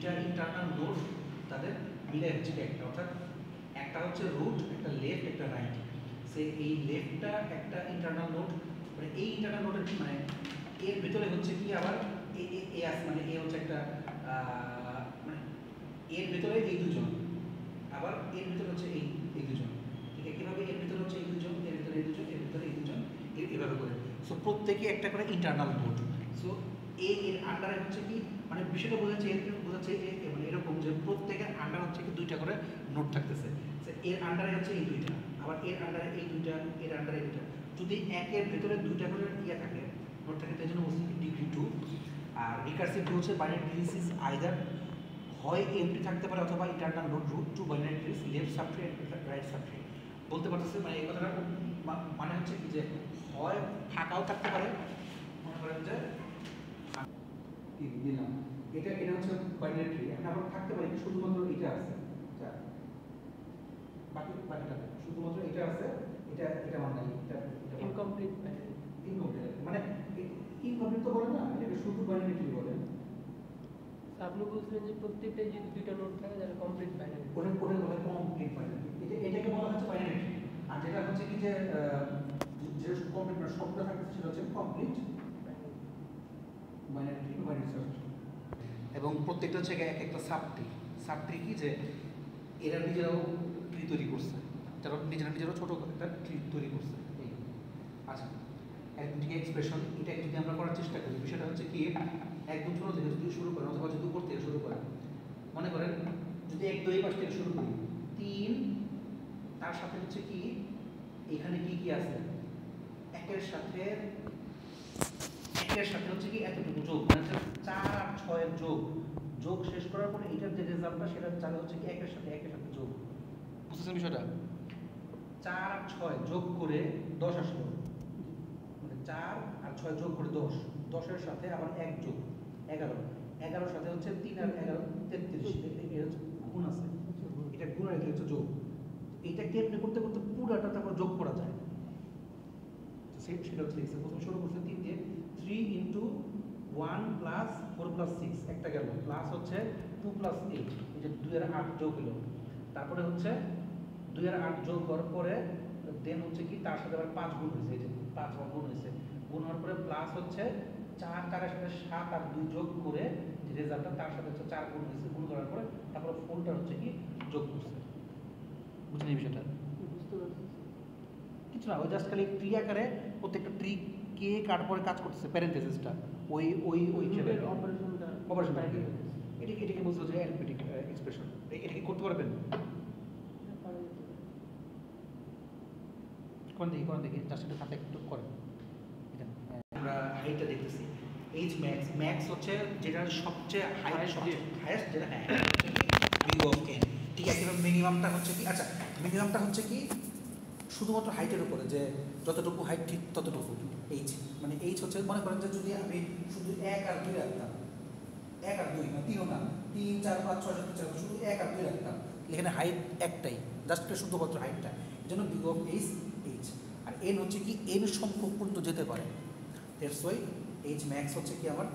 দুইটা internal node তাদের মিলে হচ্ছে একটা, অর্থাৎ একটা হচ্ছে রুট, একটা লেফট, একটা রাইট। সে এই লেফটটা একটা ইন্টারনাল নোড, মানে এই ইন্টারনাল নোডের মানে এর ভিতরে হচ্ছে কি আবার এ আছে, মানে এ হচ্ছে একটা মানে এর ভিতরে এই দুজন, আবার এর ভিতরে হচ্ছে এই দুজন, ঠিক আছে? কিভাবে এর ভিতরে হচ্ছে এই দুজন, এর ভিতরে এই দুজন, এর ভিতরে এই দুজন, এভাবে করে। সো প্রত্যেকে একটা করে ইন্টারনাল নোড। সো এর আন্ডারে হচ্ছে কি, মানে বিষয়টা বোঝাচ্ছে মানে এরকম যে প্রত্যেকের আন্ডার হচ্ছে কি দুইটা করে নোড থাকতেছে। এর আন্ডারে হচ্ছে এই দুইটা, আবার এর আন্ডারে এই দুইটা, এর আন্ডারে এই দুইটা। যদি একের ভেতরে দুইটা করে ইয়ে থাকে, নোড থাকে, তাই জন্য বলছি ডিগ্রি 2। আর রিকার্সিভ হচ্ছে বাইনারি ট্রি ইজ আইদার হয় এমটি থাকতে পারে অথবা internal node root two binary trees left subtree right subtree. বলতে পারতেছে মানে এই কথাটা মানে হচ্ছে কি যে হয় ফাঁকাও থাকতে পারে, মনে করেন যে কি দিলাম এটা হচ্ছে বাইনারি ট্রি, এখন আবার থাকতে পারে শুধুমাত্র এটা আছে, বাকিটা শুধুমাত্র এটা আছে, এটা মানে এটা ইনকমপ্লিট মানে ইনকমপ্লিট তো বলে না, এটাকে শুধু বাইনারি ট্রি বলে। আপনি বলছেন যে প্রত্যেকটা যদি দুইটা নোড থাকে তাহলে কমপ্লিট বাইনারি, ওটা বলে কমপ্লিট বাইনারি, এটাকে বলা হচ্ছে বাইনারি ট্রি। আর যেটা হচ্ছে কি যে কমপ্লিট মানে সবটা থাকছে সেটা হচ্ছে complete binary tree, binary search. এবং প্রত্যেকটা হচ্ছে এক একটা সাবট্রি কি যে এরা নিজেরাও ট্রি তৈরি করছে, যারা নিজেরাও ছোট একটা ট্রি তৈরি করছে। আচ্ছা, অ্যারিথমেটিক এক্সপ্রেশন এটা যদি আমরা করার চেষ্টা করি, বিষয়টা হচ্ছে কি একদম ছোট থেকে যদি শুরু করেন অথবা যদি উপর থেকে শুরু করেন, মনে করেন যদি 1 2 5 থেকে শুরু করি, 3 তার সাথে হচ্ছে কি এখানে কি আছে, একের সাথে হচ্ছে কি এতটুকু যোগ, মানে 4 আর 6 এর যোগ শেষ করার পরে এটার যে রেজাল্টটা সেটা চালে হচ্ছে কি একের সাথে যোগ। বুঝতেছেন বিষয়টা? 4 আর 6 যোগ করে 10 আসলো, মানে 4 আর 6 যোগ করে 10, 10 এর সাথে আবার 1 যোগ 11, 11 সাথে হচ্ছে 3 আর 11 33, এর হচ্ছে গুণ আছে, এটা গুণ আর এটা হচ্ছে যোগ। এটা কেমনে করতে করতে পুরোটা তারপর যোগ করা যায়, সেটা হচ্ছে লিখছে। প্রথমে শুরু করছে 3 দিয়ে 3 ইন্টু 1 প্লাস 4 প্লাস 6 একটা গেল, প্লাস হচ্ছে 2 প্লাস 8, এই যে 2 এর 8 যোগ হলো, তারপরে হচ্ছে 2 এর 8 যোগ করার পরে দেন হচ্ছে কি তার সাথে আবার 5 গুণ হয়েছে, এই যে 5 গুণ হয়েছে, গুণ হওয়ার পরে প্লাস হচ্ছে 4 4 এর সাথে 7 আর 2 যোগ করে যে রেজাল্টটা তার সাথে হচ্ছে 4 গুণ হয়েছে, গুণ করার পরে তারপরে ফোনটা হচ্ছে কি যোগ করছে। বুঝলেন এই বিষয়টা? কিছু না, ওই জাস্ট খালি ট্রি আকারে প্রত্যেকটা ট্রি কে কার পরে কাজ করতেছে, প্যারেন্থেসিসটা ওই অপারেশনটা এটাকে বলতে হচ্ছে অ্যারিথমেটিক এক্সপ্রেশন। এটা কি করতে পারবেন? কোন দেখি জাস্ট এটা সাথে একটু করেন। আমরা হাইটটা দেখতেছি, এইচ ম্যাক্স হচ্ছে যেটা সবচেয়ে হাইয়েস্ট যেটা, হ্যাঁ মিউ অফ এন, ঠিক আছে। এবার মিনিমামটা হচ্ছে কি, আচ্ছা মিনিমামটা হচ্ছে কি শুধুমাত্র হাইটের উপরে, যে যতটুকু হাইট ঠিক ততটুকু এইচ, মানে এইচ হচ্ছে মনে করেন যে যদি আমি শুধু 1 আর 2 রাখতাম, 1 আর 2 না 3ও না, 3 4 5 6 7 4 শুধু 1 আর 2 রাখতাম, এখানে হাইট একটাই, জাস্ট শুধুমাত্র হাইটটা, এই জন্য বিগ অফ এইচ। আর এন হচ্ছে কি এন সংখ্যক পর্যন্ত যেতে পারে, দ্যাটস ওয়াই এইচ ম্যাক্স হচ্ছে কি আমার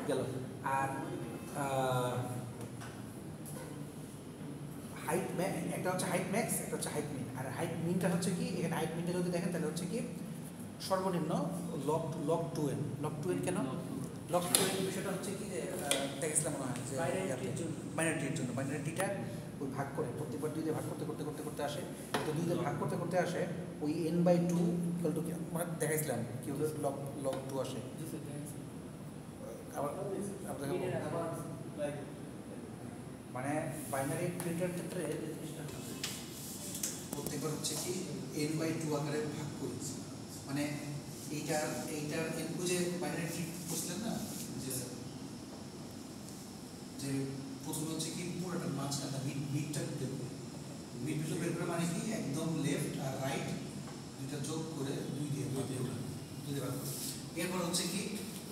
গেল। আর হাইট একটা হচ্ছে হাইট ম্যাক্স, একটা হচ্ছে হাইট মিন। আর হাইট মিনটা হচ্ছে কি, এখানে হাইট মিনটা যদি দেখেন তাহলে হচ্ছে কি সর্বনিম্ন লগ 2n। কেন লগ 2n? বিষয়টা হচ্ছে কি যে দেখেছিলাম মনে হয় যে বাইনারিটিটা ওই ভাগ করে প্রত্যেকবার 2 দিয়ে ভাগ করতে আসে, তো 2 দিয়ে ভাগ করতে আসে ওই n/2 ইকুয়াল টু মানে দেখাইছিলাম কিভাবে লগ 2 আসে। আবার মানে বাইনারি প্রিন্টার ক্ষেত্রে প্রত্যেকবার হচ্ছে কি n/2 আকারে ভাগ করেছি, মানে এইটার n যে বাইনারি ট্রি বুঝলেন না, যে প্রথমে হচ্ছে কি পুরোটা মাঝখানটা মিডটা বের করে, মিডটা বের করে মানে কি একদম লেফট আর রাইট দুইটা যোগ করে 2 দিয়ে ভাগ করে, এরপর হচ্ছে কি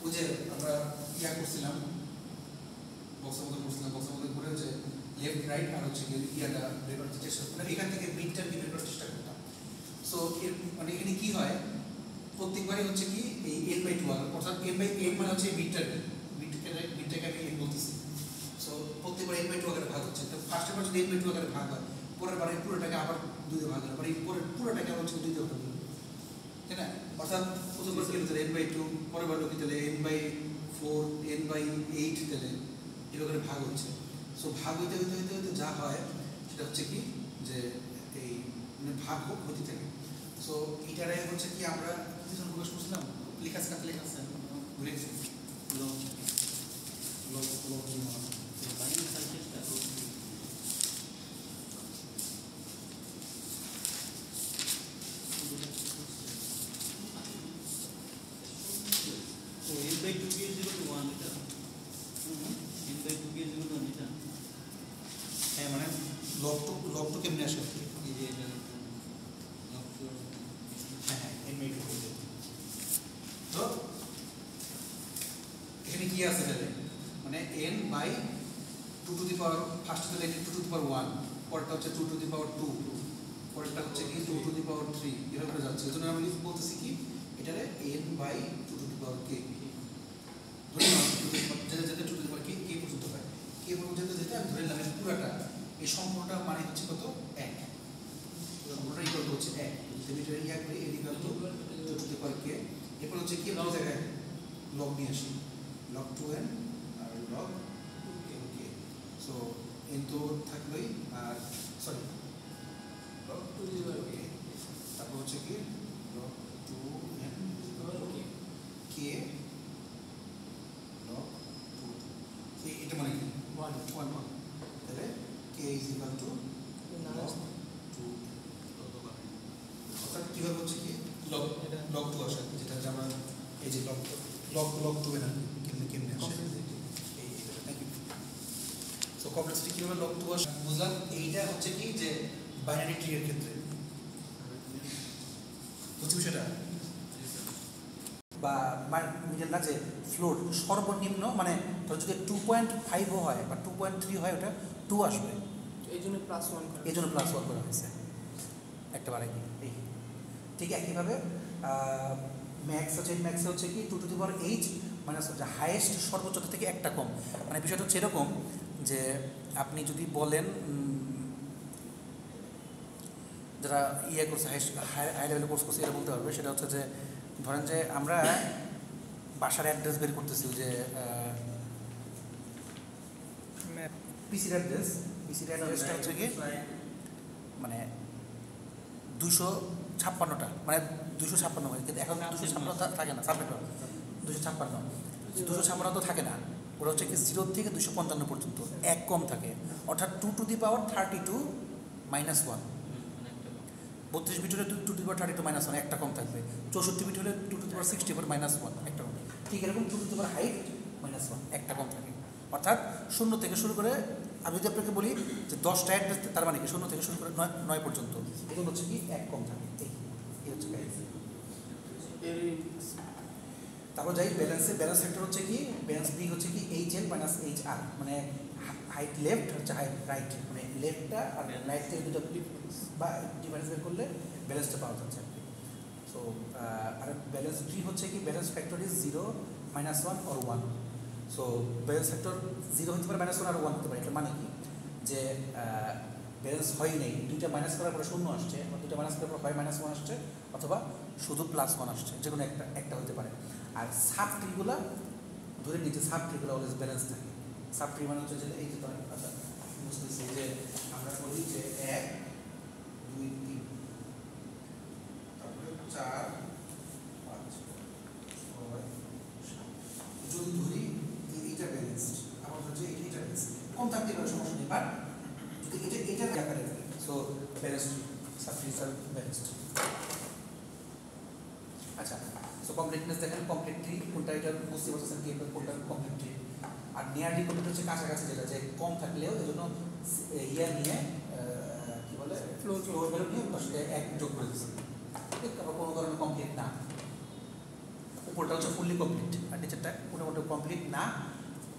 ওই যে আমরা করছিলাম বক্সের মধ্যে করে হচ্ছে লেফট রাইট আর হচ্ছে ইয়াটা বের করার চেষ্টা, মানে এখান থেকে মিডটা বের করার চেষ্টা করতাম। সো এর মানে এখানে কি হয় প্রত্যেকবারই হচ্ছে কি এই n/2 অর্থাৎ n/n মানে হচ্ছে মিডটা বিটটাকে আমি বলতেছি। সো প্রত্যেকবার n/2 আকারে ভাগ হচ্ছে, তো ফার্স্ট বার যদি n/2 আকারে ভাগ হয়, পরের বার এই পুরোটাকে আবার 2 দিয়ে ভাগ হবে, পরের পুরোটাকে আবার 2 দিয়ে ভাগ হবে, তাই না? অর্থাৎ প্রথমবার তাহলে ভিতরে n/2, পরের বার লোক তাহলে n/4, n/8 তাহলে এভাবে ভাগ হচ্ছে। সো ভাগ হইতে হইতে হইতে হইতে যা হয় সেটা হচ্ছে কি যে এই মানে ভাগ হতে থাকে। সো এইটারাই হচ্ছে কি আমরা কিছু প্রকাশ করছিলাম, লেখা আছে লেখা আছে ভুলে গেছি লগ লগ লগ বাইরে সার্কিটটা So n/2 is equal to 1 এটা n/2 is equal to 1 এটা হ্যাঁ মানে লগ টু কেমনে আসে এই যে এটা log to হ্যাঁ হ্যাঁ n/2 তো এখানে কি আছে তাহলে মানে n/2 two the power first তাহলে 2 টু দি পাওয়ার 1, পরেরটা হচ্ছে 2 টু দি পাওয়ার 2, পরেরটা হচ্ছে কি 2 টু দি পাওয়ার 3, এভাবে করে যাচ্ছে। এজন্য আমি বলতেছি কি এটারে n/2 two the power k ধরে নাও, যেটা যেটা 2 টু দি পাওয়ার k পর্যন্ত হয়, k পর্যন্ত যেতে আমি ধরে নিলাম পুরোটা এই সম্পূর্ণটা মানে হচ্ছে কত 1, সম্পূর্ণটা ইকুয়াল টু হচ্ছে 1, যদি এটা ইয়া করি n equal to 2 to the power k, এরপর হচ্ছে কি আমরা জায়গায় লগ নিয়ে আসি, log 2n আর log 2k। সো n তো থাকলোই, আর সরি log 2k, তারপর হচ্ছে কি log 2n k log 2, এটা মানে কি 1 তাহলে k is equal to log 2, অর্থাৎ কিভাবে হচ্ছে কি log 2 আসে, যেটা আমরা এই যে log 2 না কেমনে আসে এই নাকি। সো কমপ্লেক্সিটি কিভাবে log 2 আসে বুঝলাম। এইটা হচ্ছে কি যে বাইনারি ট্রি এর ক্ষেত্রে বুঝছি বিষয়টা, বা মিডল না যে ফ্লোর সর্বনিম্ন মানে ধর যদি 2.5 হয় বা 2.3 হয় ওটা 2 আসবে, এই জন্য +1 এই জন্য +1 করা হয়েছে একটা বারে কি এই ঠিক একইভাবে ম্যাক্স হচ্ছে কি 2 to the power h minus হচ্ছে হাইয়েস্ট সর্বোচ্চ থেকে একটা কম। মানে বিষয়টা হচ্ছে এরকম যে আপনি যদি বলেন যারা ইয়ে করছে হাই লেভেল কোর্স করছে এটা বলতে পারবে, সেটা হচ্ছে যে ধরেন যে আমরা বাসার অ্যাড্রেস বের করতেছি, যে পিসির অ্যাড্রেসটা হচ্ছে কি মানে 256টা, মানে 256 হয়, কিন্তু এখন 256 থাকে না, সাবমিট 256 তো থাকে না, ওটা হচ্ছে কি 0 থেকে 255 পর্যন্ত এক কম থাকে, অর্থাৎ 2 to the power 32 minus 1, 32 bit হলে 2 টু দি পাওয়ার 32 মাইনাস 1 একটা কম থাকবে, 64 বিট হলে 2 টু দি পাওয়ার 64 মাইনাস 1 একটা কম, ঠিক এরকম 2 to the power height minus 1 একটা কম থাকে। অর্থাৎ 0 থেকে শুরু করে আমি যদি আপনাকে বলি যে 10টা অ্যাড্রেস, তার মানে কি 0 থেকে শুরু করে 9 পর্যন্ত এগুলো হচ্ছে কি এক কম থাকে, এই হচ্ছে গাইজ। তারপর যাই ব্যালেন্সে, ব্যালেন্স ফ্যাক্টর হচ্ছে কি ব্যালেন্স বি হচ্ছে কি HL মাইনাস HR, মানে হাইট লেফট হচ্ছে হাইট রাইট, মানে লেফটটা আর রাইট থেকে দুটো বা ডিফারেন্স বের করলে ব্যালেন্সটা পাওয়া যাচ্ছে। সো আর ব্যালেন্স বি হচ্ছে কি balance factor is 0, -1 or 1। So balance factor 0 হতে পারে, -1 আর 1 হতে পারে। এটা মানে কি যে ব্যালেন্স হয় নেই, দুইটা মাইনাস করার পরে 0 আসছে, বা দুইটা মাইনাস করার পর হয় -1 আসছে, অথবা শুধু +1 আসছে, যে কোনো একটা হতে পারে। আর সাব ট্রিগুলো ধরে নিচে সাব ট্রিগুলো অলওয়েজ ব্যালেন্স থাকে। সাব ট্রি মানে হচ্ছে যে এই যে আচ্ছা বুঝতেছি যে আমরা বলি যে 1 2 3 তারপরে 4 5 6 যদি ধরি এইটা ব্যালেন্সড, আবার হচ্ছে এইটা ব্যালেন্স কম থাকতে পারে সমস্যা নেই, বাট যদি এটা আকারে থাকে so balanced, sub trees are balanced. আচ্ছা, সো কমপ্লিটনেস দেখেন, কমপ্লিট ট্রি কোনটা, এটা বুঝতে পারছেন কি কোনটা কমপ্লিট ট্রি। আর নিয়ারলি কমপ্লিট হচ্ছে কাছাকাছি, যেটা যে কম থাকলেও এই জন্য ইয়ার নিয়ে কি বলে ফ্লোর ভ্যালু নিয়ে তার সাথে এক যোগ করে দিচ্ছি, আবার কোনো কারণে কমপ্লিট না, উপরটা হচ্ছে ফুললি কমপ্লিট আর নিচেরটা কোনো মতো কমপ্লিট না,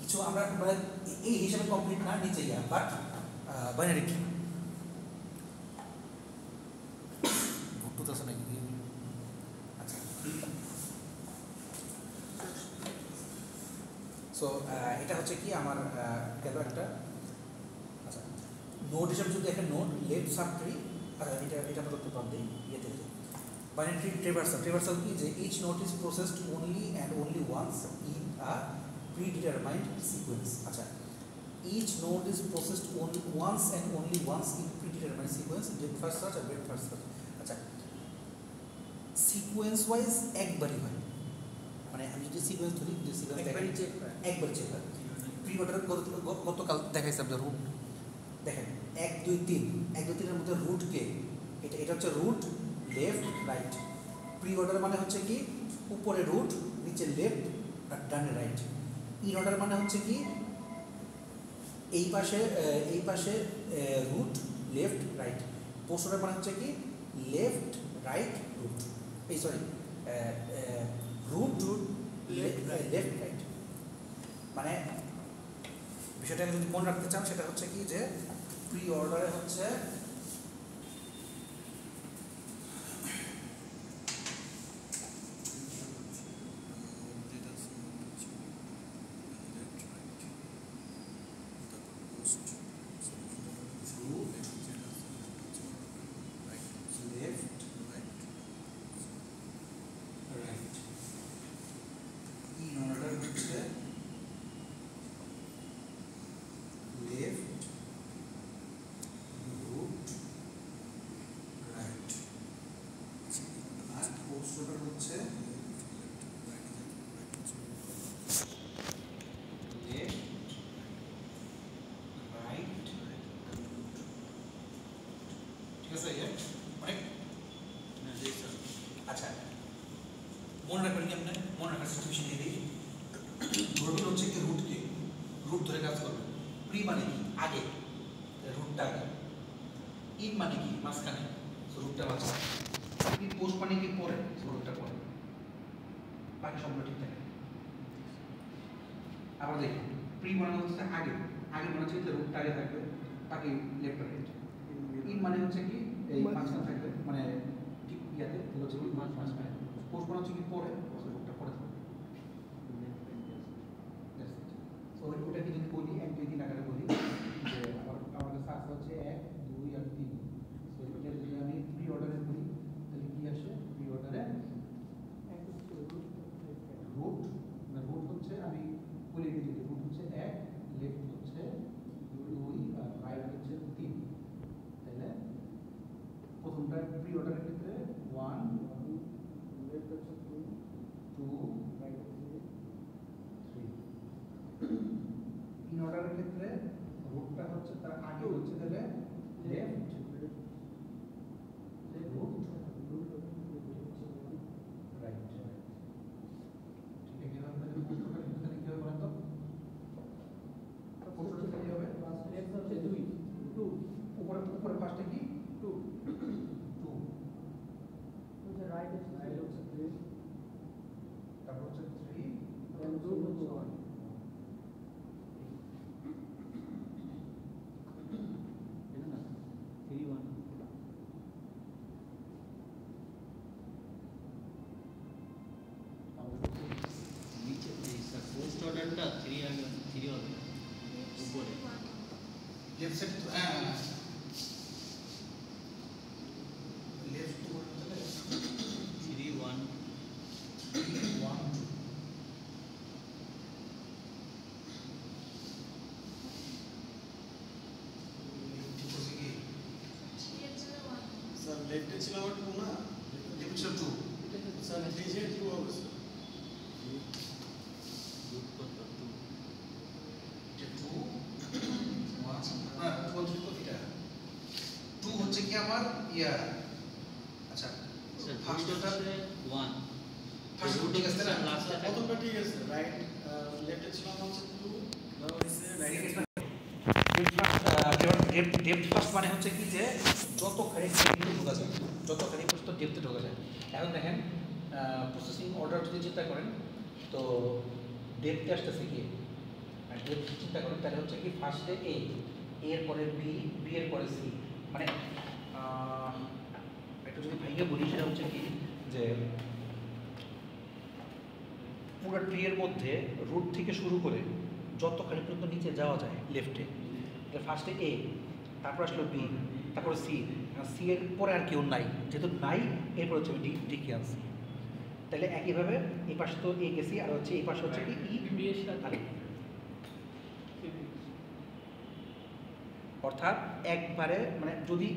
কিছু আমরা মানে এই হিসাবে কমপ্লিট না নিচে গিয়া, বাট বাইনারি ট্রি ভুট্টু তো আছে নাকি। সো সো এটা হচ্ছে কি আমার গেল একটা। আচ্ছা, নোড হিসাবে যদি একটা নোড লেফট সাব ট্রি, এটা মতো একটু বাদ দিই, ইয়েতে বাইনারি ট্রি ট্রেভার্সাল কি, যে each node is processed only and only once in a predetermined sequence. আচ্ছা, each node is processed only once and only once in predetermined sequence, depth first search R breadth first search। আচ্ছা, sequence wise একবারই হয়, মানে আমি যদি sequence ধরি, যে sequence একবারই চেক হয়। একবার চেক হয়। প্রি অর্ডার গতকাল দেখাইছে আপনার রুট, দেখেন 1 2 3 1 2 3 এর মধ্যে রুট কে, এটা হচ্ছে root left right. Pre order মানে হচ্ছে কি উপরে রুট, নিচে লেফট আর ডানে রাইট। ইন অর্ডার মানে হচ্ছে কি এই পাশে root left right. Post order মানে হচ্ছে কি লেফট রাইট রুট, এই sorry root root left right. মানে বিষয়টাকে যদি মনে রাখতে চান সেটা হচ্ছে কি, যে প্রি অর্ডারে হচ্ছে আচ্ছা, মনে রাখবেন কি আপনি, মনে রাখার সিচুয়েশন দিয়ে দিই। ধরবেন হচ্ছে কি রুটকে, রুট ধরে কাজ করবেন। প্রি মানে কি আগে, রুটটা আগে। ইন মানে কি মাঝখানে, রুটটা মাঝখানে। পোস্ট মানে কি পরে, রুটটা পরে। বাকি সবগুলো ঠিক থাকে। আবার দেখুন, প্রি মানে হচ্ছে আগে, আগে মানে হচ্ছে রুটটা আগে থাকবে, বাকি লেফট রাইট। ইন মানে হচ্ছে কি এই মাঝখানে থাকবে, মানে ঠিক ইয়াতে হচ্ছে কি মাঝখানে। পোস্ট মানে হচ্ছে কি পরে, রুটটা পরে থাকবে। সো ওইটাকে যদি বলি 1 2 3 আকারে বলি, যে আমার কাছে আছে হচ্ছে 1 2 আর 3। সো এটা যদি আমি প্রি অর্ডারে বলি তাহলে কি আসে, প্রি অর্ডারে রুট, মানে রুট হচ্ছে আমি বলে দিই, রুট হচ্ছে 1, লেফট হচ্ছে 2 আর রাইট হচ্ছে 3। তাহলে প্রথমটা প্রি অর্ডারের ক্ষেত্রে 1 লেফট হচ্ছে 2 রাইট হচ্ছে 3। ইন অর্ডারের ক্ষেত্রে রুটটা হচ্ছে তার আগে হচ্ছে তাহলে লেফট রুট রাইট। ঠিক আছে, এভাবে পোস্ট অর্ডার এখানে কি হবে বলেন তো? পোস্ট অর্ডার কি হবে? লেফট হচ্ছে 2 2 উপরে ফার্স্টে কি 2 2, হচ্ছে রাইট হচ্ছে 3, তারপর হচ্ছে 3, দেন রুট হচ্ছে 1। পোস্ট অর্ডারটা 3 আগে 3 হবে উপরে লেফট সাইড লেফট টু তাহলে 3 1 1 2। ঠিক আছে কি স্যার লেফটে ছিল আমার 2 না, লেফট ছিল 2, স্যার ডিজে 2 হবে স্যার। রুট কত 2 এটা 2 1 না 2 তো এটা 2 হচ্ছে কি আমার ইয়া। আচ্ছা, স্যার ফার্স্ট ফার্স্ট ওটা হচ্ছে 1 ফার্স্ট রুট ঠিক আছে না, লাস্টে প্রথমটা ঠিক আছে, রাইট লেফটে ছিল আমার হচ্ছে 2, তারপর হচ্ছে রাইট। ডেপথ ফার্স্ট মানে হচ্ছে কি, যে যতখানি ডেপথে ঢোকা যায়, যতখানি পর্যন্ত ডেপথে ঢোকা যায়। এখন দেখেন প্রসেসিং অর্ডার যদি চিন্তা করেন, তো ডেপথে আসতেছে কি, আর ডেপথ চিন্তা করেন তাহলে হচ্ছে কি ফার্স্টে এ, এর পরে বি, বি এর পরে সি। মানে একটু যদি ভাইকে বলি সেটা হচ্ছে কি, যে পুরো ট্রি এর মধ্যে রুট থেকে শুরু করে যতখানি পর্যন্ত নিচে যাওয়া যায় লেফটে, ফার্স্টে এ, তারপর আসলো বি, তারপর সি, সি এর পরে আর কেউ নাই, যেহেতু নাই এরপর হচ্ছে ডি, ডি কে আনছি। তাহলে একইভাবে এই পাশে তো এ গেছি, আর হচ্ছে এই পাশে হচ্ছে কি ই, বি এর সাথে আর অর্থাৎ একবারে মানে যদি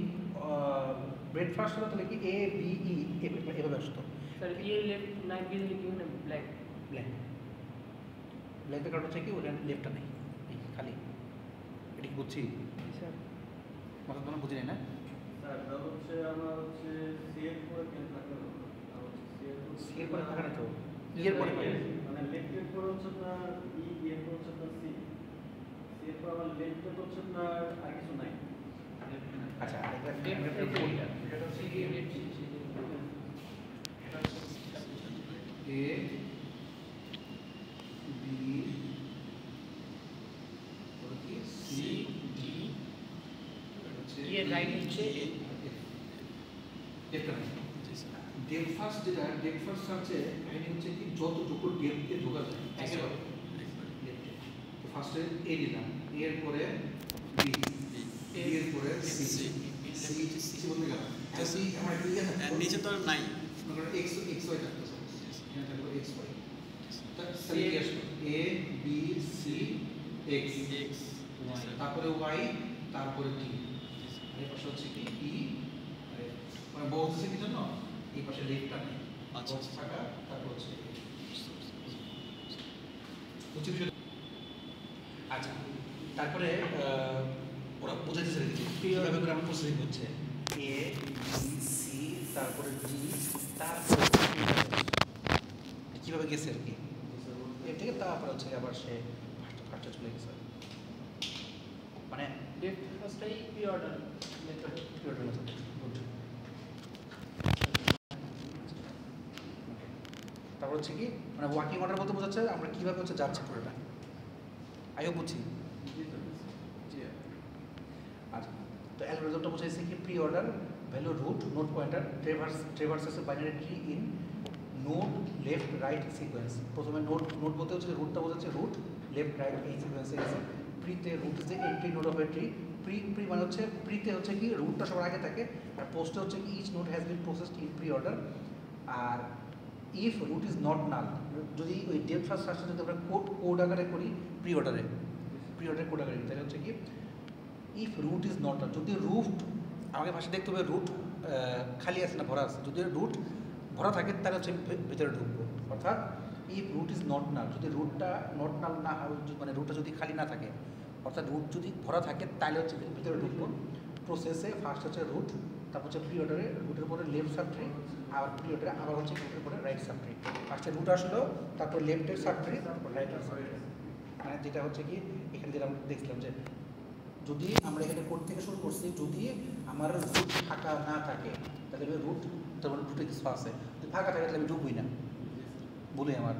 ব্রেকফাস্ট হতো তাহলে কি এ বি ই এভাবে আসতো। স্যার ই এর লেফট নাই, বি এর কি মানে ব্ল্যাক। ব্ল্যাক, ব্ল্যাকের কারণ হচ্ছে কি ওটা লেফটটা নেই, এই খালি। এটা কি বুঝছি? স্যার মাথা তোমার বুঝি নাই না? স্যার এটা হচ্ছে আমার হচ্ছে সি এর পরে কেন থাকবে না, আর হচ্ছে সি এর পরে থাকা না তো, ই এর পরে পাই। মানে লেফট এর পরে হচ্ছে আপনার ই, ই এর পরে হচ্ছে আপনার সি, সি এর পরে আমার লেফট এর হচ্ছে আপনার আর কিছু নাই। আচ্ছা লেফট এটা এটা হচ্ছে সি এর লেফট এ বি কি সি ডি, ই এর রাইট হচ্ছে এ। এটা ডেপ ফার্স্ট যেটা ডেপ ফার্স্ট সার্চে কাহিনী হচ্ছে কি যতটুকু ডেপতে ঢোকা যায় একেবারে লেফটে। তো ফার্স্টে এ দিলাম, এ এর পরে বি, বি এর পরে সি, সি সি বলতে গেলাম আর সি আমার কি আছে আর নিচে তো আর নাই। মনে করো এক্স এক্স ওয়াই থাকতো, এখানে থাকলো এক্স ওয়াই। তাহলে কি আসলো এ বি সি এক্স, এক্স তারপরে ওয়াই, তারপরে টি, এই পাশে হচ্ছে কি ই, মানে বলতেছে কি জন্য এই পাশে লেফটটা নেই, আচ্ছা বক্স থাকা, তারপর হচ্ছে বুঝছি বিষয়টা? আচ্ছা তারপরে ওরা বোঝাইতেছে কিভাবে করে আমার প্রসেসিং হচ্ছে এ বি সি তারপরে ডি তারপরে কিভাবে গেছে আর কি এর থেকে, তারপরে হচ্ছে আবার সে ফার্স্টে চলে গেছে, মানে লেফট ফার্স্টটাই pre order method. Period method. Good. তারপর হচ্ছে কি মানে ওয়ার্কিং অর্ডার বলতে বোঝাচ্ছে আমরা কিভাবে হচ্ছে যাচ্ছে পুরোটা, আইও বুঝছি। আচ্ছা তো অ্যালগরিদমটা বোঝাইছে কি pre order value root node pointer traverses binary tree in node left right sequence. প্রথমে নোড বলতে হচ্ছে রুটটা বোঝাচ্ছে রুট লেফট রাইট এই সিকোয়েন্সে গেছে। প্রিতে root is the entry node of a tree. Pre মানে হচ্ছে প্রিতে হচ্ছে কি রুটটা সবার আগে থাকে, আর পোস্টে হচ্ছে কি each node has been processed in pre order. আর if root is not null, যদি ওই ডেপথ ফার্স্ট সার্চটা যদি আমরা কোড আকারে করি প্রি অর্ডারে কোড আকারে, তাহলে হচ্ছে কি if root is not null, যদি রুট আমাকে ভাষা দেখতে হবে রুট খালি আছে না ভরা আছে, যদি রুট ভরা থাকে তাহলে হচ্ছে ভিতরে ঢুকবো। অর্থাৎ if root is not null, যদি রুটটা নট নাল না মানে রুটটা যদি খালি না থাকে, অর্থাৎ রুট যদি ভরা থাকে তাহলে হচ্ছে ভিতরে ঢুকবো। প্রসেসে ফার্স্ট হচ্ছে রুট, তারপর হচ্ছে প্রি অর্ডারে রুটের পরে লেফট সাবট্রি, আর প্রি অর্ডারে আবার হচ্ছে রুটের পরে রাইট সাবট্রি। ফার্স্টে রুট আসলো, তারপর লেফটের সাবট্রি, তারপর রাইটের সাবট্রি। মানে যেটা হচ্ছে কি এখানে যেটা আমরা দেখছিলাম যে যদি আমরা এখানে কোড থেকে শুরু করছি, যদি আমার রুট ফাঁকা না থাকে তাহলে রুট, তারপরে রুটে কিছু আছে, যদি ফাঁকা থাকে তাহলে আমি ঢুকবই না, বলি আমার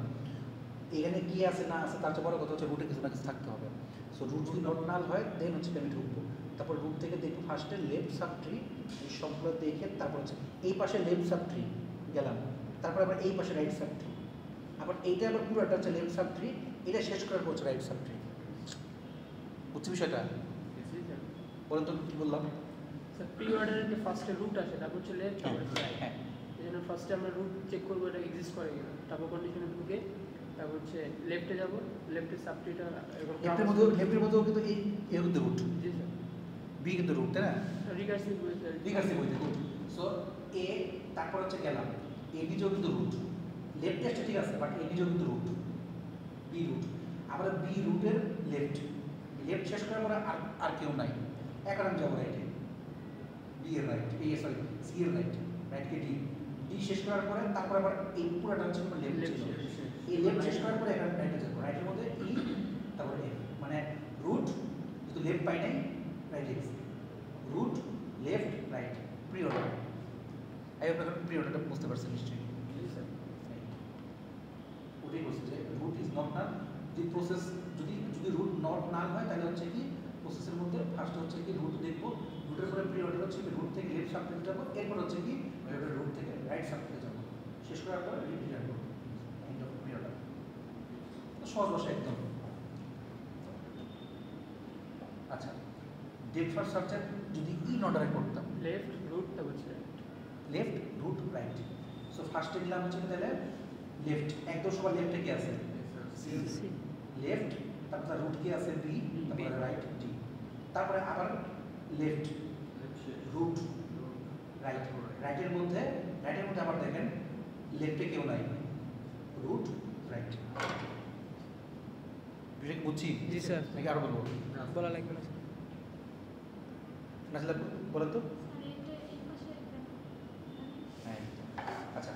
এখানে কি আছে না আছে তার চেয়ে বড় কথা হচ্ছে রুটে কিছু না কিছু থাকতে হবে। সো রুট যদি নট নাল হয় দেন হচ্ছে আমি ঢুকবো। তারপর রুট থেকে দেখবো ফার্স্টে লেফট সাবট্রি, এই সবগুলো দেখে তারপর হচ্ছে এই পাশে লেফট সাবট্রি গেলাম, তারপর আবার এই পাশে রাইট সাবট্রি, আবার এইটা আবার পুরোটা হচ্ছে লেফট সাবট্রি, এটা শেষ করার পর হচ্ছে রাইট সাবট্রি। বুঝছি বিষয়টা? বলেন তো কী বললাম? স্যার প্রি অর্ডারের যে ফার্স্টে রুট আসে, তারপর হচ্ছে লেফট, তারপর রাইট। হ্যাঁ এই জন্য ফার্স্টে আমরা রুট চেক করবো এটা এক্সিস্ট করে কিনা, তারপর কন্ডিশনে ঢুকে তারপর হচ্ছে লেফটে যাবো, লেফটের সাবট্রিটা এরকম লেফটের মধ্যেও কিন্তু এই এর কিন্তু রুট, জি স্যার বি কিন্তু রুট, তাই না? রিকার্সিভ রিকার্সিভ হইতে গুড। সো এ তারপর হচ্ছে গেলাম, এ নিজেও কিন্তু রুট, লেফট টেস্টে ঠিক আছে বাট এ নিজেও কিন্তু রুট, বি রুট। আবার বি রুটের লেফট, লেফট শেষ করার পরে আর কেউ নাই, এখন আমি যাবো রাইটে, বি এর রাইট, এই সরি সি এর রাইট, রাইটকে ডি, ডি শেষ করার পরে তারপর আবার এই পুরোটা হচ্ছে লেফট ছিল, এই লেফট শেষ করার পরে এখন রাইটে যাবো, রাইটের মধ্যে ই তারপরে এ, মানে রুট যেহেতু লেফট পাই নাই right X, root left right pre order. এই আপনারা প্রি অর্ডারটা বুঝতে পারছেন নিশ্চয়ই? ওটাই বলছে যে রুট ইজ নট নাল, যদি প্রসেস যদি রুট নট নাল হয় তাহলে হচ্ছে কি প্রসেসের মধ্যে ফার্স্ট হচ্ছে কি রুট দেখবো, রুটের পরে প্রি অর্ডার হচ্ছে রুট থেকে লেফট সাবট্রিতে যাবো, এরপর হচ্ছে কি রুট থেকে রাইট সাবট্রিতে যাবো, শেষ করার পর রিপিট করবো, এন্ড অফ প্রি অর্ডার। সহজ ভাষা একদম। আচ্ছা, ডেপথ ফার্স্ট সার্চের যদি ইন অর্ডারে করতাম, লেফট রুট তারপর হচ্ছে right. Left root right. So ফার্স্টে দিলাম হচ্ছে কি তাহলে লেফট, একদম সবার লেফটে কি আছে? সি লেফট, তারপরে রুট কি আছে? বি, তারপরে রাইট ডি, তারপরে আবার লেফট রুট রাইট। রাইটের মধ্যে আবার দেখেন লেফটে কেউ নাই, রুট রাইট। বিবেক বুঝছি? জি স্যার। নাকি আরো বলবো? বলা লাগবে না নাজলা বলেন তো। হ্যাঁ, আচ্ছা,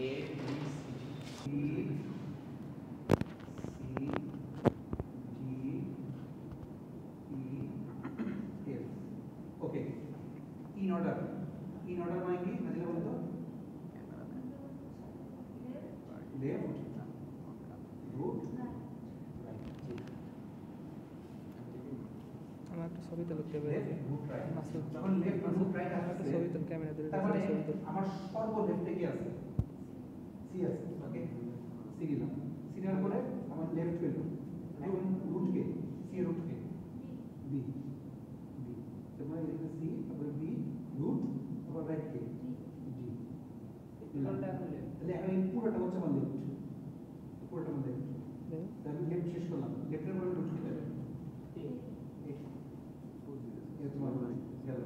A B C D, okay. In order মানে কি নাজলা বলেন তো? Left root right. আমার একটা ছবি তো লিখতে হবে। Left root right. যখন লেফট রুট রাইট আসছে ছবি তো ক্যামেরা ধরে তার মানে ছবি তো আমার সর্ব লেফটে কি আছে? সি আছে। ওকে, সি দিলাম। সি দেওয়ার পরে আমার লেফট পেল। এখন রুট কে? সি এর রুট কে? বি। বি, তারপরে এখানে সি, তারপরে বি রুট, তারপর রাইট কে? ডি। তাহলে এখন এই পুরোটা হচ্ছে আমার লেফট, পুরোটা আমার লেফট। তাহলে লেফট শেষ করলাম, লেফটের পরে রুট কি দেবে? এই তোমার গেল,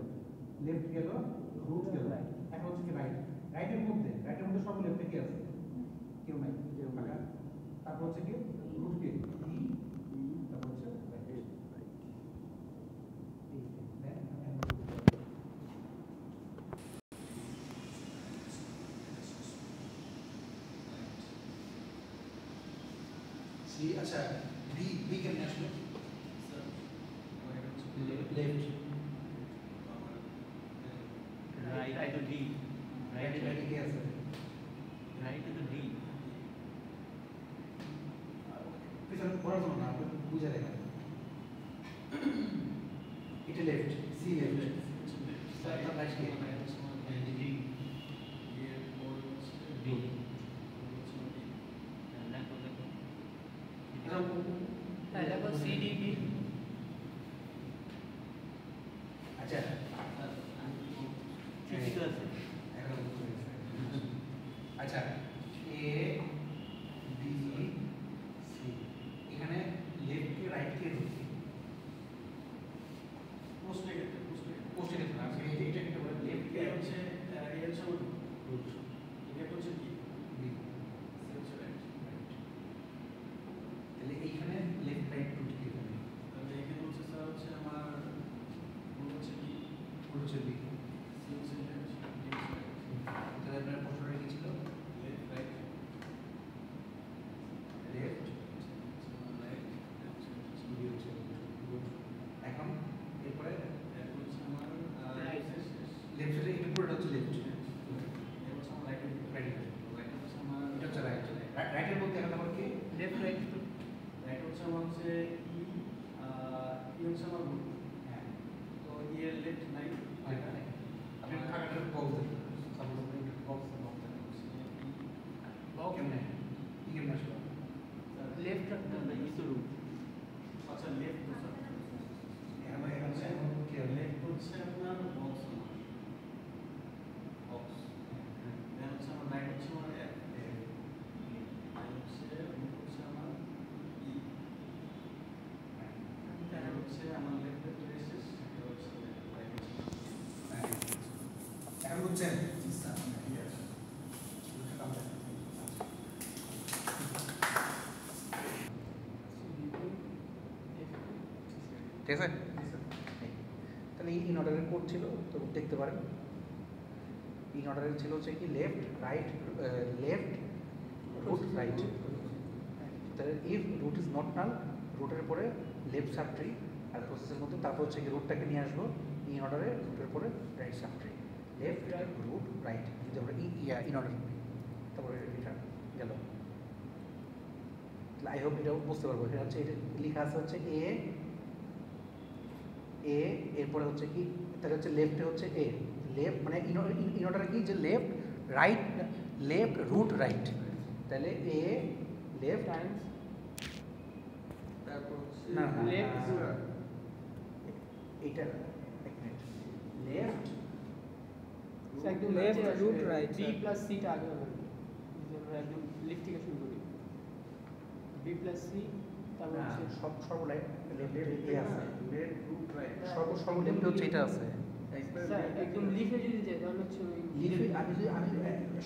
লেফট গেল, রুট গেল। এখন হচ্ছে কি রাইট। রাইটের মধ্যে সব লেফটে কি আছে? কেউ নাই, কেউ ফাঁকা। তারপর হচ্ছে কি রুট কে? ই, তারপর হচ্ছে রাইট। সি, আচ্ছা, বি কেমনে আসলো? Left right to D. Right রাইটে কি আছে? Right to D. পিছনে পড়াশোনা না, আপনি বুঝে দেখেন। এটা লেফট, সি লেফট, তারপর রাইট কে? হ্যাঁ তারপর সি ডি বি। আচ্ছা, ঠিক আছে। এখন বুঝতে পেরেছি। আচ্ছা, এ বি সি, এখানে লেফট কে রাইট কে রুট কে? পোস্টে না, এটা একটা বলে লেফট কে হচ্ছে রুট, বি, তাহলে এইখানে লেফট রাইট রুট কে? এখানে রুট হচ্ছে বি। তাহলে আপনার প্রশ্নটা কি ছিল? লেফট বি হচ্ছে রুট। এখন এরপরে লেফট সাইডে এটা পুরোটা হচ্ছে লেফট, রাইট, এটা হচ্ছে রাইট। রাইটের মধ্যে এখন আবার কি? লেফট রাইট টু হ্যাঁ, লেফট নাই আপনি ফাঁকাটা বক্স দেন, সাপোজ আপনি বক্স কেমনে কি কেমনে আসলো? লেফট রাখতে হবে। আচ্ছা লেফট এখন কি হবে? লেফট হচ্ছে আপনার বক্স বক্স দেন হচ্ছে আমার রাইট হচ্ছে আমার এফ দেন হচ্ছে রুট হচ্ছে আমার ই দেন হচ্ছে আমার লেফট ট্রেসেস এটা হচ্ছে রাইট এখন বুঝছেন? ঠিক আছে, তাহলে ইন অর্ডারের কোড ছিল তো দেখতে পারেন। ইন অর্ডারের ছিল হচ্ছে কি left right, left root right. তাহলে if root is not null, রুটের পরে লেফট সাব ট্রি, আর প্রসেসের মধ্যে তারপর হচ্ছে কি রুটটাকে নিয়ে আসবো ইন অর্ডারে, রুটের পরে right sub tree, left root right, তারপরে ইন অর্ডার, তারপরে এটা গেল। আই হোপ এটাও বুঝতে পারবো। এটা হচ্ছে এটা লেখা আছে হচ্ছে এ, এরপরে হচ্ছে কি তাহলে হচ্ছে লেফটে হচ্ছে এ, লেফট মানে ইন অর্ডার কি যে left right, left root right, তাহলে এ লেফট টাইমস না, না, লেফট এইটা এক মিনিট লেফট একদম Left, নিচে root, আসবে। right, B sir. Plus C টা আগে হবে যে আমরা একদম লিফট থেকে শুরু করি B প্লাস সি তারপর হচ্ছে সর্ব লেফট এ আছে লেফট রুট রাইট সর্ব লেফট হচ্ছে এটা আছে স্যার একদম লিফে যদি যাই তাহলে হচ্ছে ওই লিফে আমি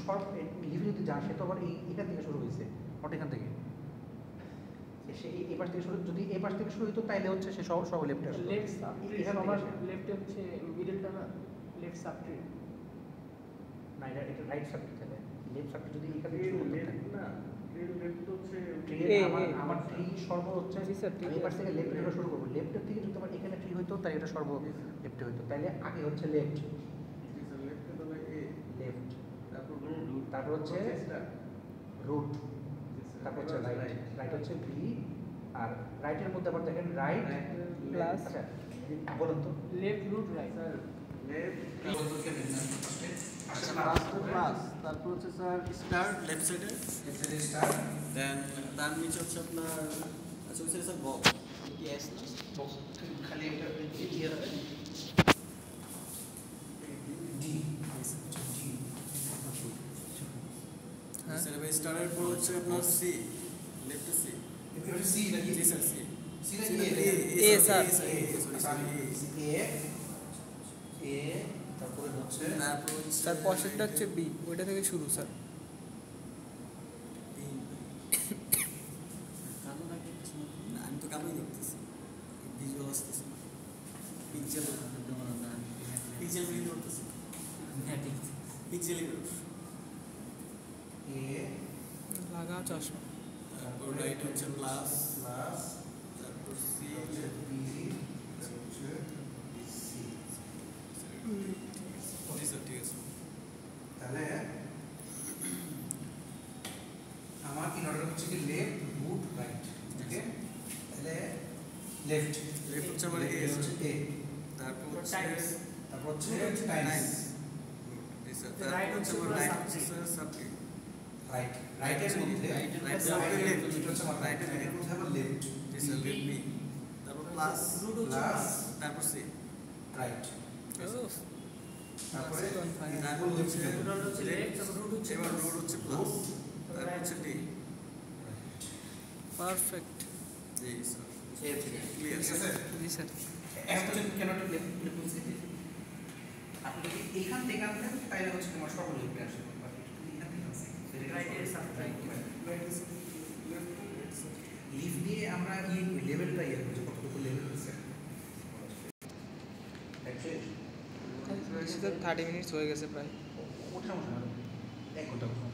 সর্ব লিফে যদি যান সে তো আবার এখান থেকে শুরু হয়েছে নট এখান থেকে সে এই পাশ থেকে শুরু যদি এই পাশ থেকে শুরু হতো তাইলে হচ্ছে সে সব লেফটে আসতো লেফট সাব এখান থেকে সবার আসে। লেফটে হচ্ছে মিডলটা না লেফট সাব ট্রি না এটা রাইট সাবটি তাহলে লেফট সাবটি যদি এখান থেকে ট্রেন শুরু হতো লেফট না ট্রেন লেফট হচ্ছে এ, আমার ট্রি সর্ব হচ্ছে জি স্যার, ঠিক আমি এই পাশ আছে। থেকে লেফট থেকে শুরু করবো লেফটের থেকে যদি আমার এখানে ট্রি হইতো তাহলে এটা সর্ব লেফটে হইতো তাহলে আগে হচ্ছে লেফট লেফটে তাহলে এ লেফট তারপর রুট তারপর হচ্ছে রুট তারপর হচ্ছে রাইট রাইট হচ্ছে ভি আর রাইটের মধ্যে আবার দেখেন রাইট Plus. আচ্ছা বলুন তো লেফট রুট রাইট আচ্ছা প্লাস তারপর হচ্ছে স্যার স্টার লেফট সাইডে দেন তার নিচে হচ্ছে আপনার আচ্ছা ওই সাইডে স্যার বক্স কি এস না খালি এটা ইয়ে হবে ডি ডি হ্যাঁ স্যার এবার স্টারের পর হচ্ছে আপনার সি লেফটে সি এটা সি নাকি জি স্যার সি সি নাকি এ স্যার এ তারপরে হচ্ছে তারপর হচ্ছে স্যার পশেরটা হচ্ছে বি ওইটা থেকে শুরু স্যার আমি তো কামই দেখতেছি ভিজুয়াল আসতেছে পিক্সেল পিক্সেল ভিডিও করতেছি পিক্সেল এ লাগা চশমা তারপর রাইট হচ্ছে প্লাস প্লাস তারপর সি হচ্ছে বি হচ্ছে সি জি স্যার ঠিক আছে তাহলে আমার ইন অর্ডার হচ্ছে কি লেফট রুট রাইট ওকে তাহলে লেফট লেফট হচ্ছে আমার এ হচ্ছে এ তারপর হচ্ছে টাইমস তারপর হচ্ছে টাইমস জি স্যার Right তারপর হচ্ছে হচ্ছে আমার plus রাইট হচ্ছে subtree. স্যার সাবট্রি রাইট রাইটের মধ্যে রাইটের রাইট মধ্যে লেফট left. এটা হচ্ছে আমার রাইটের মধ্যে আবার লেফট জি স্যার লেফট বি তারপর প্লাস রুট হচ্ছে প্লাস তারপর সি রাইট তারপরে তারপর হচ্ছে রুট হচ্ছে লেফট তারপর রুট হচ্ছে এবার রোড হচ্ছে প্লাস তারপর হচ্ছে ডি পারফেক্ট জি স্যার ক্লিয়ার ঠিক আছে জি স্যার এখন কেন লেফট বলছি আপনি যদি এখান থেকে আনতেন তাহলে হচ্ছে তোমার সর্ব লেফটে আসবে এখান থেকে আসে রাইটের সাবট্রাক্ট লিফ দিয়ে আমরা লেভেলটা ইয়ে করছি কতটুকু লেভেল হচ্ছে স্যার 30 মিনিটস হয়ে গেছে প্রায় ওঠা ওঠা 1 ঘন্টা ওঠা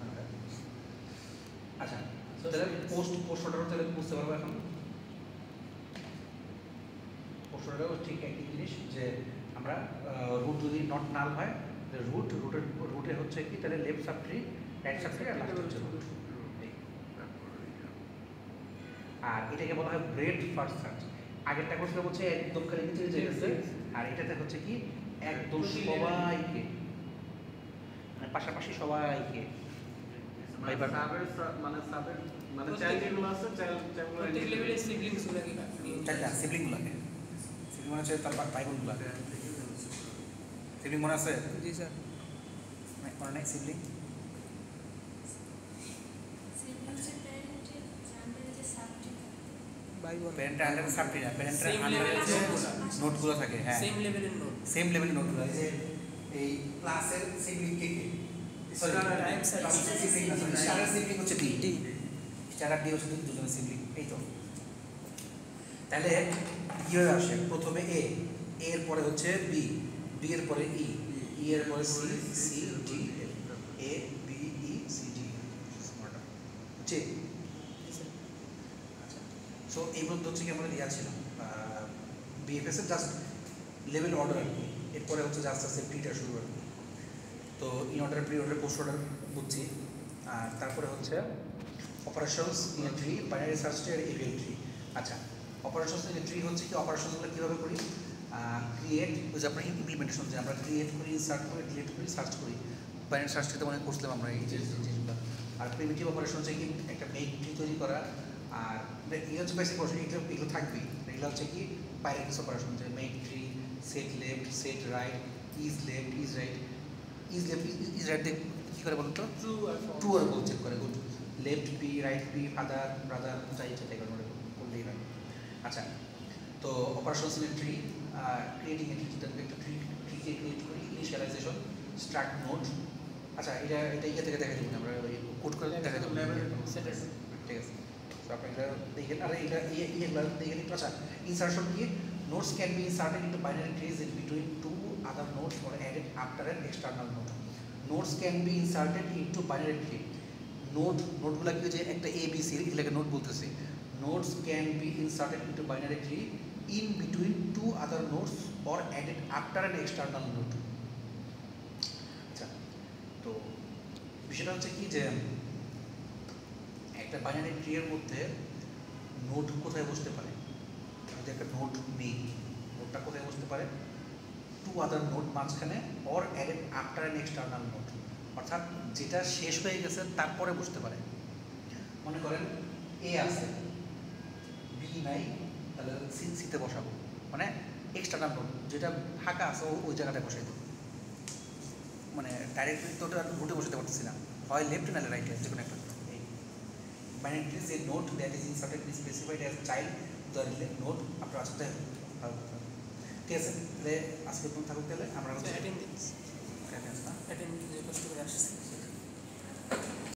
আচ্ছা তাহলে পোস্ট অর্ডার তাহলে বুঝতে পারবো এখন পোস্ট অর্ডারও ঠিক একই জিনিস যে আমরা রুট যদি নট নাল হয় রুটে হচ্ছে কি তাহলে left sub tree right sub tree আর লাস্ট হচ্ছে root। আর এটাকে বলা হয় ব্রেড ফার্স্ট সার্চ আগেরটা করছিল হচ্ছে একদম খালি নিচে যেতেছে আর এটাতে হচ্ছে কি একদম সবাইকে মানে পাশাপাশি সবাইকে মানে চাইল্ড যেগুলো আছে প্রত্যেক লেভেলে সিবলিংস গুলোকে নিয়ে চারটা সিবলিংগুলোকে সিবলিং মনে হচ্ছে তার ভাই বোনগুলো সিবলিং মনে আছে জি স্যার মনে নাই সিবলিং বাই বল প্যারেন্টের আন্ডারে সাবট্রি না প্যারেন্টের Same আন্ডারে level যে নোটগুলো। নোটগুলো থাকে হ্যাঁ সেম লেভেলের নোট সেম লেভেলের নোটগুলো এই যে এই ক্লাসের সিবলিং কে কে সরি Right side. ক্লাসের সিবলিং না সরি স্টারের সিবলিং হচ্ছে ডি ডি স্টার ডি হচ্ছে দুজনের সিবলিং এই তো তাহলে কিভাবে আসে প্রথমে এ এর পরে হচ্ছে বি বি এর পরে ই ই এর পরে C C D A B E C D বুঝছি আচ্ছা সো এই পর্যন্ত হচ্ছে কি আমরা দেওয়া ছিল বিএফএস এর জাস্ট লেভেল অর্ডার আর কি এরপরে হচ্ছে জাস্ট আস্তে প্রিটা শুরু আর কি তো in order pre order post order বুঝছি আর তারপরে হচ্ছে operations in tree binary search tree আর এপিএল ট্রি আচ্ছা অপারেশনস ইন ট্রি হচ্ছে কি অপারেশনসগুলো কীভাবে করি ক্রিয়েট ওই যে আপনার ইমপ্লিমেন্টেশন যে আমরা ক্রিয়েট করি ইনসার্ট করি ডিলিট করি সার্চ করি বাইনারি সার্চ ট্রিতে মনে করছিলাম আমরা এই যে জিনিসগুলো আর প্রিমিটিভ অপারেশন হচ্ছে কি একটা মেক ট্রি তৈরি করা আর এই হচ্ছে বেসিক অপারেশন, এগুলো থাকবেই। এগুলো হচ্ছে কি বাইরের কিছু অপারেশন, যে make tree, set left, set right, is left, is right. Is left is right কী করে বলুন তো? ট্রু আর ট্রু আর ফলস চেক করে। Good. Left P, right P, father brother যাই ইচ্ছে তাই করলেই হয়। আচ্ছা, তো অপারেশন সিমেট্রি, ক্রিয়েটিং একটা ট্রিকে ক্রিয়েট করি, ইনিশিয়ালাইজেশন, স্টার্ট নোট। আচ্ছা, এটা ইয়ে থেকে দেখা দেবেন, আমরা ওই কোড করে দেখা দেবো। ঠিক আছে, তো আপনারা দেখেন। আর এটা ইয়েগুলো দেখেন একটু। আচ্ছা, ইনসার্শন কি? Nodes can be inserted into binary trees in between two other nodes or added after an external node. Nodes can be inserted into binary tree. নোটগুলো কি, যে একটা ABC এগুলোকে নোট বলতেছি। Nodes can be inserted into binary tree in between two other nodes or added after an external node. আচ্ছা, তো বিষয়টা হচ্ছে কি, যে একটা বাইনারি ট্রি এর মধ্যে নোট কোথায় বসতে পারে? যদি একটা নোট নেই, নোটটা কোথায় বসতে পারে? টু আদার নোট মাঝখানে, or added after an external note, অর্থাৎ যেটা শেষ হয়ে গেছে তারপরে বসতে পারে। মনে করেন এ আছে, বি নাই, তাহলে সিতে বসাবো, মানে এক্সটার্নাল নোট যেটা ফাঁকা আছে ওই জায়গাটায় বসাই দেবো। মানে ডাইরেক্টলি তো ওটা রুটে বসাতে পারতেছি না, হয় লেফট নাহলে রাইটে, যে কোনো একটা। Binary tree is a note that is inserted specified as child the note আপনার আসতে ভালো কথা। ঠিক আছে, তাহলে আজকে থাকুক, তাহলে আমরা হচ্ছে অ্যাটেন্ডেন্স যে কষ্ট করে আসছে